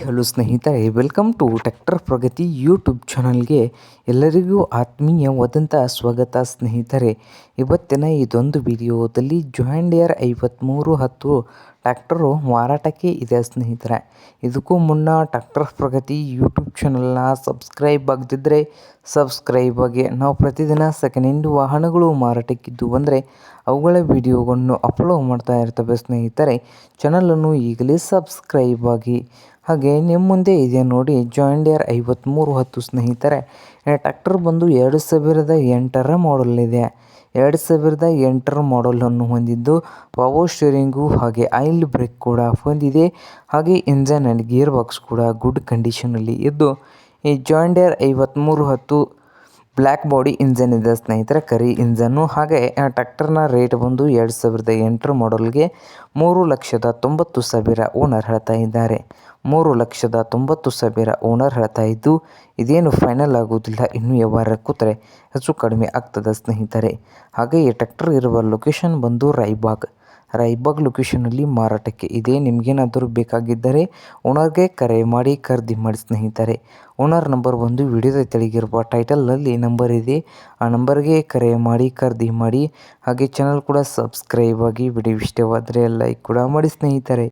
Hello ಸ್ನೇಹಿತರೆ, welcome to tractor Pragati YouTube ಚಾನಲ್ಗೆ ಎಲ್ಲರಿಗೂ ಆತ್ಮೀಯವಾದಂಥ ಸ್ವಾಗತ. ಸ್ನೇಹಿತರೆ, ಇವತ್ತಿನ ಇದೊಂದು ವಿಡಿಯೋದಲ್ಲಿ ಜಾನ್ ಡಿಯರ್ 5310 ಟ್ರ್ಯಾಕ್ಟರು ಮಾರಾಟಕ್ಕೆ ಇದೆ. ಸ್ನೇಹಿತರೆ, ಇದಕ್ಕೂ ಮುನ್ನ ಟ್ರ್ಯಾಕ್ಟರ್ ಪ್ರಗತಿ ಯೂಟ್ಯೂಬ್ ಚಾನಲ್ನ ಸಬ್ಸ್ಕ್ರೈಬ್ ಆಗದಿದ್ದರೆ ಸಬ್ಸ್ಕ್ರೈಬ್ ಆಗಿ. ನಾವು ಪ್ರತಿದಿನ ಸೆಕೆಂಡ್ ಹ್ಯಾಂಡ್ ವಾಹನಗಳು ಮಾರಾಟಕ್ಕಿದ್ದು ಅಂದರೆ ಅವುಗಳ ವಿಡಿಯೋಗಳನ್ನು ಅಪ್ಲೋಡ್ ಮಾಡ್ತಾ ಇರ್ತವೆ. ಸ್ನೇಹಿತರೆ, ಚಾನಲನ್ನು ಈಗಲೇ ಸಬ್ಸ್ಕ್ರೈಬ್ ಆಗಿ. ಹಾಗೆ ನಿಮ್ಮ ಮುಂದೆ ಇದೆ ನೋಡಿ ಜಾನ್ ಡಿಯರ್ 5310 ಸ್ನೇಹಿತರೆ. ಟ್ರ್ಯಾಕ್ಟರ್ ಬಂದು 2008ರ ಮಾಡಲ್ ಇದೆ. 2008ರ ಮಾಡಲನ್ನು ಹೊಂದಿದ್ದು ಪವರ್ ಸ್ಟೀರಿಂಗು ಹಾಗೆ ಆಯಿಲ್ ಬ್ರೇಕ್ ಕೂಡ ಹೊಂದಿದೆ. ಹಾಗೆ ಇಂಜನ್ ಆ್ಯಂಡ್ ಗೇರ್ ಬಾಕ್ಸ್ ಕೂಡ ಗುಡ್ ಕಂಡೀಷನಲ್ಲಿ ಇದ್ದು, ಈ John Deere 5310 black body engine ಇದೆ ಸ್ನೇಹಿತರೆ, ಕರಿ ಇಂಜನ್ನು. ಹಾಗೆ ಟ್ರ್ಯಾಕ್ಟರ್ನ ರೇಟ್ ಬಂದು 2008ರ ಮಾಡಲ್ಗೆ 3,90,000 ಓನರ್ ಹೇಳ್ತಾ ಇದ್ದಾರೆ. 3,90,000 ಓನರ್ ಹೇಳ್ತಾ ಇದ್ದು, ಇದೇನು ಫೈನಲ್ ಆಗೋದಿಲ್ಲ, ಇನ್ನೂ ವ್ಯವಹಾರ ಕೂತ್ರೆ ಹೆಚ್ಚು ಕಡಿಮೆ ಆಗ್ತದೆ ಸ್ನೇಹಿತರೆ. ಹಾಗೆ ಈ ಟ್ರ್ಯಾಕ್ಟರ್ ಇರುವ ಲೊಕೇಶನ್ ಬಂದು ರಾಯಬಾಗ್ ಲೊಕೇಶನಲ್ಲಿ ಮಾರಾಟಕ್ಕೆ ಇದೆ. ನಿಮಗೇನಾದರೂ ಬೇಕಾಗಿದ್ದರೆ ಓನರ್ಗೆ ಕರೆ ಮಾಡಿ ಖರೀದಿ ಮಾಡಿ ಸ್ನೇಹಿತರೆ. ಓನರ್ ನಂಬರ್ ಬಂದು ವಿಡಿಯೋದ ತೆಳಗಿರುವ ಟೈಟಲ್ನಲ್ಲಿ ನಂಬರ್ ಇದೆ, ಆ ನಂಬರ್ಗೆ ಕರೆ ಮಾಡಿ ಖರೀದಿ ಮಾಡಿ. ಹಾಗೆ ಚಾನಲ್ ಕೂಡ ಸಬ್ಸ್ಕ್ರೈಬ್ ಆಗಿ. ವಿಡಿಯೋ ಇಷ್ಟವಾದರೆ ಲೈಕ್ ಕೂಡ ಮಾಡಿ ಸ್ನೇಹಿತರೆ.